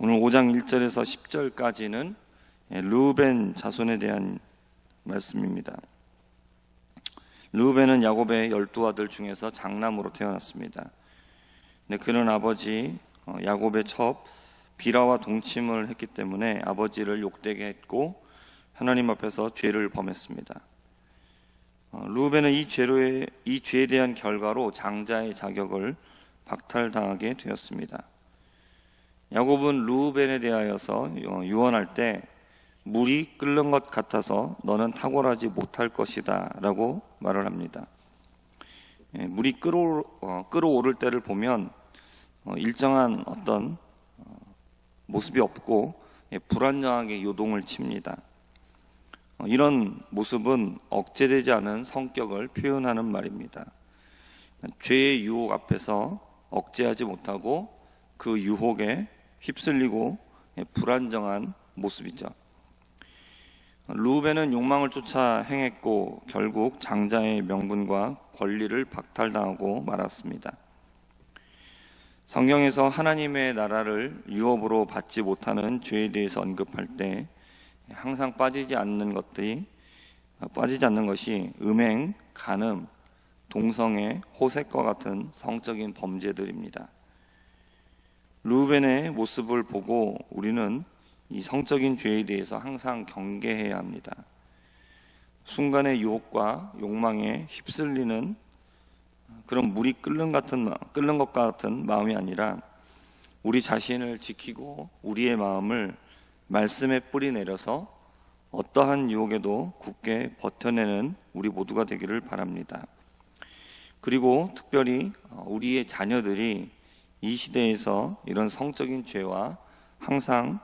오늘 5장 1절에서 10절까지는 르우벤 자손에 대한 말씀입니다. 르우벤은 야곱의 12아들 중에서 장남으로 태어났습니다. 그는 아버지 야곱의 첩 비라와 동침을 했기 때문에 아버지를 욕되게 했고 하나님 앞에서 죄를 범했습니다. 르우벤은 이 죄에 대한 결과로 장자의 자격을 박탈당하게 되었습니다. 야곱은 르우벤에 대하여서 유언할 때 물이 끓는 것 같아서 너는 탁월하지 못할 것이다 라고 말을 합니다. 물이 끓어오를 때를 보면 일정한 어떤 모습이 없고 불안정하게 요동을 칩니다. 이런 모습은 억제되지 않은 성격을 표현하는 말입니다. 죄의 유혹 앞에서 억제하지 못하고 그 유혹에 휩쓸리고 불안정한 모습이죠. 르우벤은 욕망을 쫓아 행했고 결국 장자의 명분과 권리를 박탈당하고 말았습니다. 성경에서 하나님의 나라를 유업으로 받지 못하는 죄에 대해서 언급할 때 항상 빠지지 않는 것이 음행, 간음, 동성애, 호색과 같은 성적인 범죄들입니다. 르우벤의 모습을 보고 우리는 이 성적인 죄에 대해서 항상 경계해야 합니다. 순간의 유혹과 욕망에 휩쓸리는 그런 물이 끓는 것 같은 마음이 아니라 우리 자신을 지키고 우리의 마음을 말씀에 뿌리내려서 어떠한 유혹에도 굳게 버텨내는 우리 모두가 되기를 바랍니다. 그리고 특별히 우리의 자녀들이 이 시대에서 이런 성적인 죄와 항상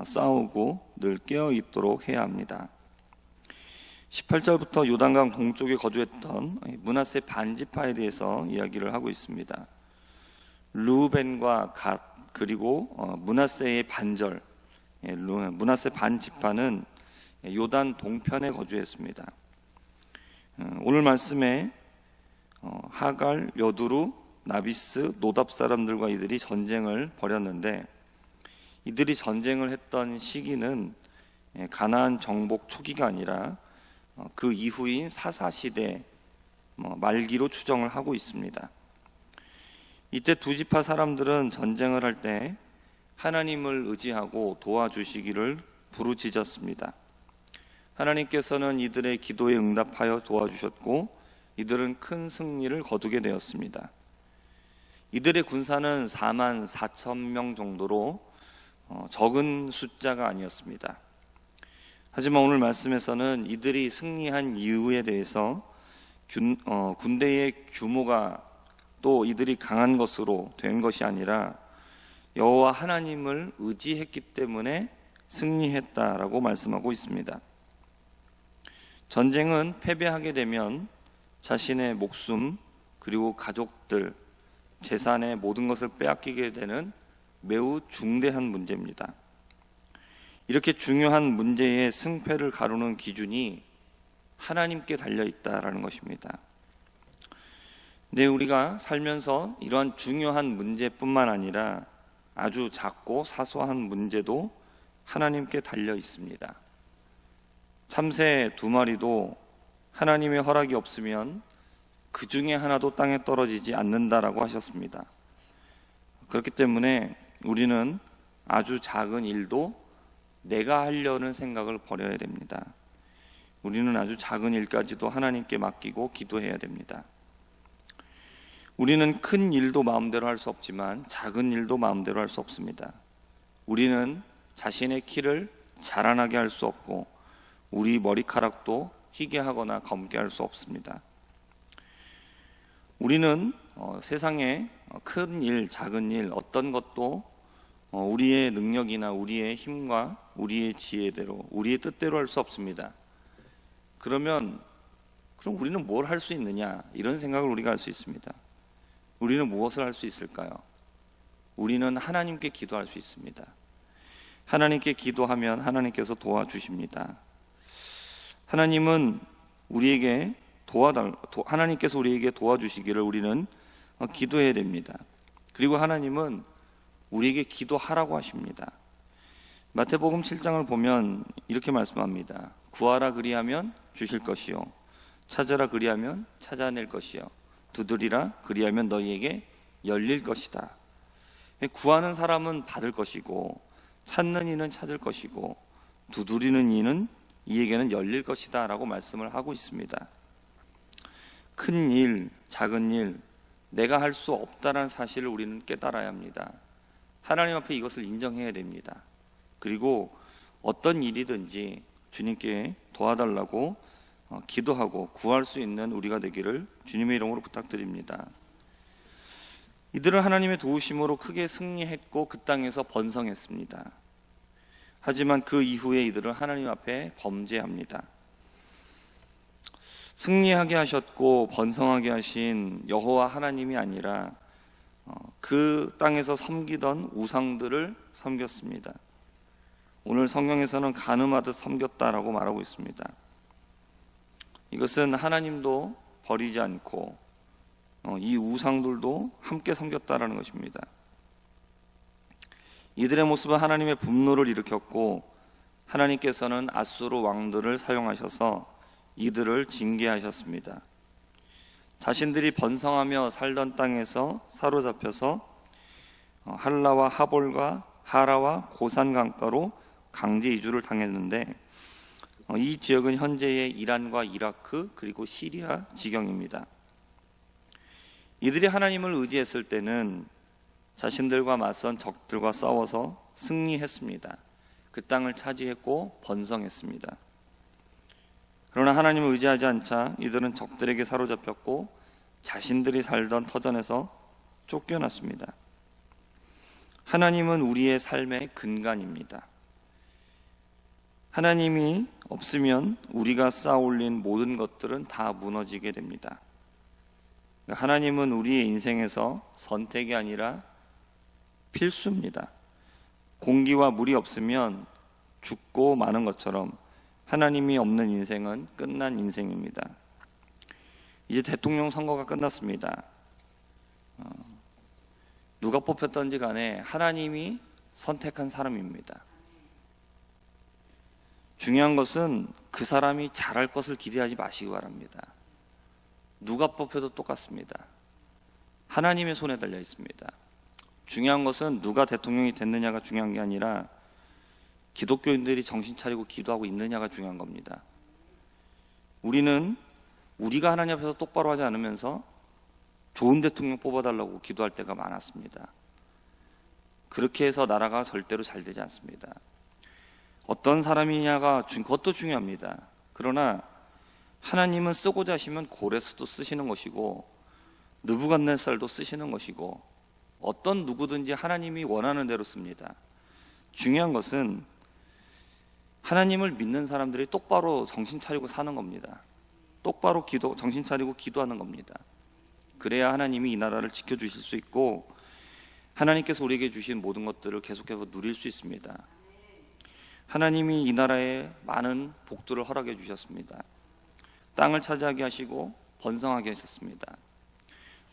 싸우고 늘 깨어있도록 해야 합니다. 18절부터 요단강 동쪽에 거주했던 므낫세 반지파에 대해서 이야기를 하고 있습니다. 르우벤과 갓 그리고 므낫세의 반절, 므낫세 반지파는 요단 동편에 거주했습니다. 오늘 말씀에 하갈, 여두루, 나비스, 노답 사람들과 이들이 전쟁을 벌였는데 이들이 전쟁을 했던 시기는 가나안 정복 초기가 아니라 그 이후인 사사시대 말기로 추정을 하고 있습니다. 이때 두 지파 사람들은 전쟁을 할 때 하나님을 의지하고 도와주시기를 부르짖었습니다. 하나님께서는 이들의 기도에 응답하여 도와주셨고 이들은 큰 승리를 거두게 되었습니다. 이들의 군사는 4만 4천 명 정도로 적은 숫자가 아니었습니다. 하지만 오늘 말씀에서는 이들이 승리한 이유에 대해서 군대의 규모가 또 이들이 강한 것으로 된 것이 아니라 여호와 하나님을 의지했기 때문에 승리했다라고 말씀하고 있습니다. 전쟁은 패배하게 되면 자신의 목숨 그리고 가족들, 재산의 모든 것을 빼앗기게 되는 매우 중대한 문제입니다. 이렇게 중요한 문제의 승패를 가르는 기준이 하나님께 달려있다라는 것입니다. 근데 우리가 살면서 이러한 중요한 문제뿐만 아니라 아주 작고 사소한 문제도 하나님께 달려 있습니다. 참새 2마리도 하나님의 허락이 없으면 그 중에 하나도 땅에 떨어지지 않는다라고 하셨습니다. 그렇기 때문에 우리는 아주 작은 일도 내가 하려는 생각을 버려야 됩니다. 우리는 아주 작은 일까지도 하나님께 맡기고 기도해야 됩니다. 우리는 큰 일도 마음대로 할 수 없지만 작은 일도 마음대로 할 수 없습니다. 우리는 자신의 키를 자라나게 할 수 없고 우리 머리카락도 희게 하거나 검게 할 수 없습니다. 우리는 세상에 큰 일, 작은 일 어떤 것도 우리의 능력이나 우리의 힘과 우리의 지혜대로 우리의 뜻대로 할 수 없습니다. 그럼 우리는 뭘 할 수 있느냐 이런 생각을 우리가 할 수 있습니다. 우리는 무엇을 할 수 있을까요? 우리는 하나님께 기도할 수 있습니다. 하나님께 기도하면 하나님께서 도와주십니다. 하나님은 하나님께서 우리에게 도와주시기를 우리는 기도해야 됩니다. 그리고 하나님은 우리에게 기도하라고 하십니다. 마태복음 7장을 보면 이렇게 말씀합니다. 구하라 그리하면 주실 것이요, 찾으라 그리하면 찾아낼 것이요, 두드리라 그리하면 너희에게 열릴 것이다. 구하는 사람은 받을 것이고, 찾는 이는 찾을 것이고, 두드리는 이는 이에게는 열릴 것이다 라고 말씀을 하고 있습니다. 큰 일, 작은 일, 내가 할 수 없다는 사실을 우리는 깨달아야 합니다. 하나님 앞에 이것을 인정해야 됩니다. 그리고 어떤 일이든지 주님께 도와달라고 기도하고 구할 수 있는 우리가 되기를 주님의 이름으로 부탁드립니다. 이들은 하나님의 도우심으로 크게 승리했고 그 땅에서 번성했습니다. 하지만 그 이후에 이들은 하나님 앞에 범죄합니다. 승리하게 하셨고 번성하게 하신 여호와 하나님이 아니라 그 땅에서 섬기던 우상들을 섬겼습니다. 오늘 성경에서는 간음하듯 섬겼다라고 말하고 있습니다. 이것은 하나님도 버리지 않고 이 우상들도 함께 섬겼다라는 것입니다. 이들의 모습은 하나님의 분노를 일으켰고 하나님께서는 아수르 왕들을 사용하셔서 이들을 징계하셨습니다. 자신들이 번성하며 살던 땅에서 사로잡혀서 할라와 하볼과 하라와 고산 강가로 강제 이주를 당했는데 이 지역은 현재의 이란과 이라크 그리고 시리아 지경입니다. 이들이 하나님을 의지했을 때는 자신들과 맞선 적들과 싸워서 승리했습니다. 그 땅을 차지했고 번성했습니다. 그러나 하나님을 의지하지 않자 이들은 적들에게 사로잡혔고 자신들이 살던 터전에서 쫓겨났습니다. 하나님은 우리의 삶의 근간입니다. 하나님이 없으면 우리가 쌓아올린 모든 것들은 다 무너지게 됩니다. 하나님은 우리의 인생에서 선택이 아니라 필수입니다. 공기와 물이 없으면 죽고 마는 것처럼 하나님이 없는 인생은 끝난 인생입니다. 이제 대통령 선거가 끝났습니다. 누가 뽑혔던지 간에 하나님이 선택한 사람입니다. 중요한 것은 그 사람이 잘할 것을 기대하지 마시기 바랍니다. 누가 뽑혀도 똑같습니다. 하나님의 손에 달려 있습니다. 중요한 것은 누가 대통령이 됐느냐가 중요한 게 아니라 기독교인들이 정신 차리고 기도하고 있느냐가 중요한 겁니다. 우리는 우리가 하나님 앞에서 똑바로 하지 않으면서 좋은 대통령 뽑아달라고 기도할 때가 많았습니다. 그렇게 해서 나라가 절대로 잘 되지 않습니다. 어떤 사람이냐가 그것도 중요합니다. 그러나 하나님은 쓰고자 하시면 고레스도 쓰시는 것이고 느부갓네살도 쓰시는 것이고 어떤 누구든지 하나님이 원하는 대로 씁니다. 중요한 것은 하나님을 믿는 사람들이 똑바로 정신 차리고 사는 겁니다. 똑바로 정신 차리고 기도하는 겁니다. 그래야 하나님이 이 나라를 지켜주실 수 있고 하나님께서 우리에게 주신 모든 것들을 계속해서 누릴 수 있습니다. 하나님이 이 나라에 많은 복들을 허락해 주셨습니다. 땅을 차지하게 하시고 번성하게 하셨습니다.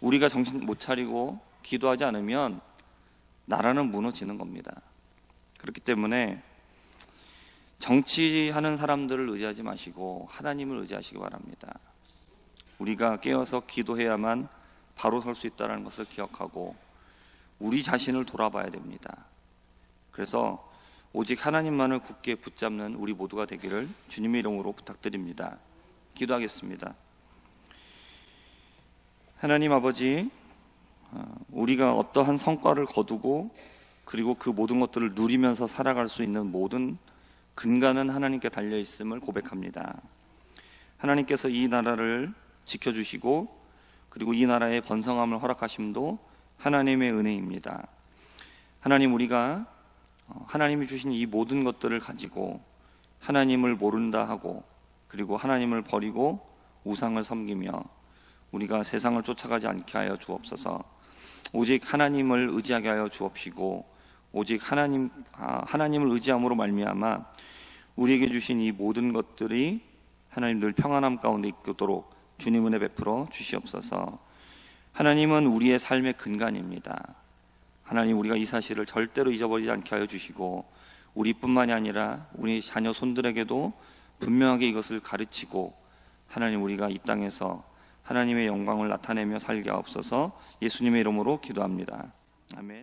우리가 정신 못 차리고 기도하지 않으면 나라는 무너지는 겁니다. 그렇기 때문에 정치하는 사람들을 의지하지 마시고 하나님을 의지하시기 바랍니다. 우리가 깨어서 기도해야만 바로 설 수 있다는 것을 기억하고 우리 자신을 돌아봐야 됩니다. 그래서 오직 하나님만을 굳게 붙잡는 우리 모두가 되기를 주님의 이름으로 부탁드립니다. 기도하겠습니다. 하나님 아버지, 우리가 어떠한 성과를 거두고 그리고 그 모든 것들을 누리면서 살아갈 수 있는 모든 근간은 하나님께 달려있음을 고백합니다. 하나님께서 이 나라를 지켜주시고 그리고 이 나라의 번성함을 허락하심도 하나님의 은혜입니다. 하나님, 우리가 하나님이 주신 이 모든 것들을 가지고 하나님을 모른다 하고 그리고 하나님을 버리고 우상을 섬기며 우리가 세상을 쫓아가지 않게 하여 주옵소서. 오직 하나님을 의지하게 하여 주옵시고 오직 하나님을 의지함으로 말미암아 우리에게 주신 이 모든 것들이 하나님 늘 평안함 가운데 있도록 주님 은혜 베풀어 주시옵소서. 하나님은 우리의 삶의 근간입니다. 하나님, 우리가 이 사실을 절대로 잊어버리지 않게 하여 주시고 우리뿐만이 아니라 우리 자녀 손들에게도 분명하게 이것을 가르치고 하나님, 우리가 이 땅에서 하나님의 영광을 나타내며 살게 하옵소서. 예수님의 이름으로 기도합니다. 아멘.